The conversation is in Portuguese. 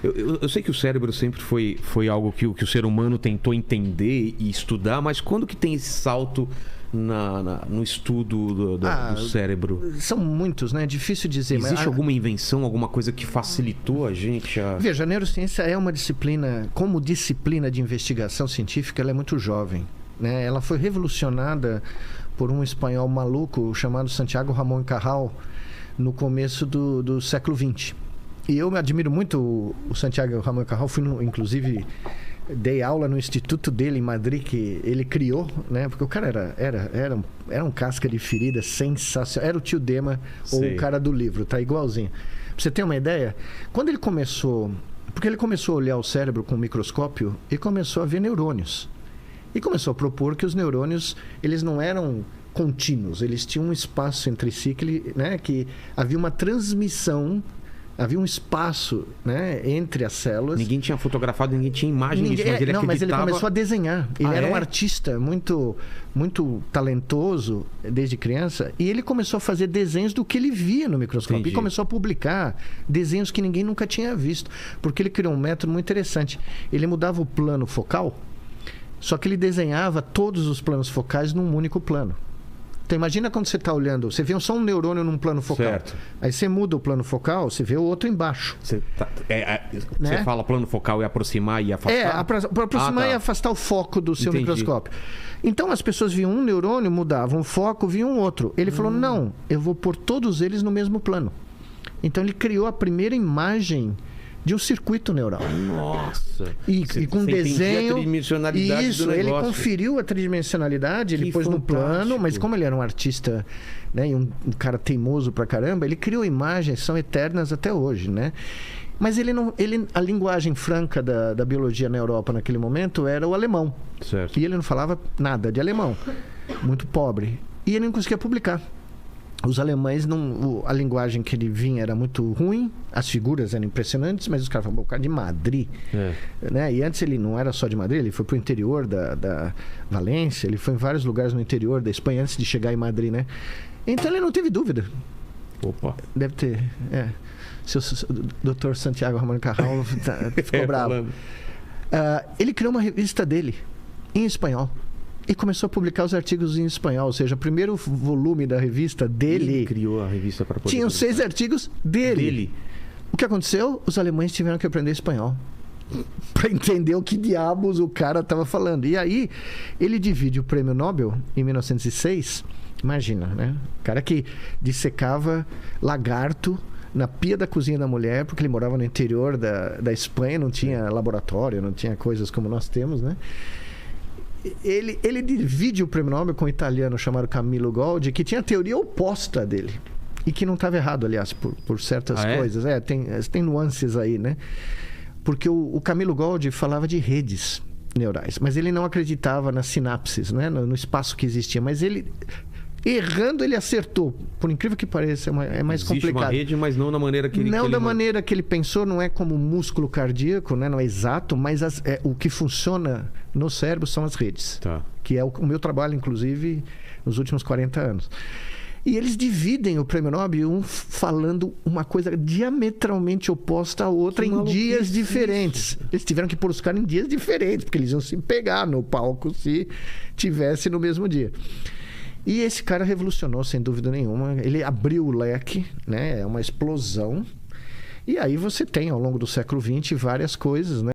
Eu sei que o cérebro sempre foi algo que o ser humano tentou entender e estudar, mas quando que tem esse salto no estudo do cérebro? São muitos, né? É difícil dizer. Existe alguma invenção, alguma coisa que facilitou a gente a... Veja, a neurociência é uma disciplina, como disciplina de investigação científica, ela é muito jovem, né? Ela foi revolucionada por um espanhol maluco chamado Santiago Ramón y Cajal no começo do século XX. E eu me admiro muito o Santiago Ramón y Cajal, inclusive... Dei aula no instituto dele em Madrid, que ele criou, né? Porque o cara era um casca de ferida sensacional. Era o tio Dema, ou o cara do livro, tá igualzinho. Pra você ter uma ideia, quando ele começou... Porque ele começou a olhar o cérebro com um microscópio e começou a ver neurônios. E começou a propor que os neurônios, eles não eram contínuos, eles tinham um espaço entre si, que havia uma transmissão... Havia um espaço, né, entre as células. Ninguém tinha fotografado, ninguém tinha imagem disso, mas ele acreditava... mas ele começou a desenhar. Ele era um artista muito, muito talentoso desde criança. E ele começou a fazer desenhos do que ele via no microscópio. Entendi. E começou a publicar desenhos que ninguém nunca tinha visto. Porque ele criou um método muito interessante. Ele mudava o plano focal, só que ele desenhava todos os planos focais num único plano. Então imagina quando você está olhando, você vê só um neurônio num plano focal. Certo. Aí você muda o plano focal, você vê o outro embaixo. Você Né? fala plano focal e aproximar e afastar? Para aproximar e afastar o foco do seu microscópio. Então as pessoas viam um neurônio, mudavam o foco, viam um outro. Ele falou, não, eu vou pôr todos eles no mesmo plano. Então ele criou a primeira imagem de um circuito neural. Nossa! E com desenho. A tridimensionalidade isso, do negócio. ele conferiu a tridimensionalidade, ele pôs no plano, mas como ele era um artista, né, e um cara teimoso pra caramba, ele criou imagens que são eternas até hoje, né? Mas a linguagem franca da biologia na Europa naquele momento era o alemão. Certo. E ele não falava nada de alemão. Muito pobre. E ele não conseguia publicar. Os alemães, a linguagem que ele vinha era muito ruim, as figuras eram impressionantes, mas os caras falavam, o cara de Madrid. Né? E antes ele não era só de Madrid, ele foi para o interior da Valência, ele foi em vários lugares no interior da Espanha antes de chegar em Madrid, né? Então ele não teve dúvida. Opa! Deve ter. Seu Dr. Santiago Ramón y Cajal ficou bravo. Ele criou uma revista dele, em espanhol. E começou a publicar os artigos em espanhol. Ou seja, o primeiro volume da revista dele... Ele criou a revista para poder... Tinham 6 artigos dele. O que aconteceu? Os alemães tiveram que aprender espanhol. Para entender o que diabos o cara estava falando. E aí, ele divide o prêmio Nobel, em 1906. Imagina, né? O cara que dissecava lagarto na pia da cozinha da mulher, porque ele morava no interior da Espanha, não tinha laboratório, não tinha coisas como nós temos, né? Ele divide o prêmio Nobel com um italiano chamado Camillo Golgi, que tinha a teoria oposta dele. E que não estava errado, aliás, por certas coisas. Tem nuances aí, né? Porque o Camillo Golgi falava de redes neurais, mas ele não acreditava nas sinapses, né? No espaço que existia. Mas ele... Errando, ele acertou. Por incrível que pareça, é mais Existe complicado. Uma rede, mas não da maneira que ele... Não da maneira que ele pensou, não é como músculo cardíaco, né? Não é exato, mas o que funciona no cérebro são as redes. Tá. Que é o meu trabalho, inclusive, nos últimos 40 anos. E eles dividem o prêmio Nobel, um falando uma coisa diametralmente oposta à outra em dias diferentes. Eles tiveram que pôr os caras em dias diferentes, porque eles iam se pegar no palco se tivesse no mesmo dia. E esse cara revolucionou, sem dúvida nenhuma. Ele abriu o leque, né? É uma explosão. E aí você tem, ao longo do século XX, várias coisas, né?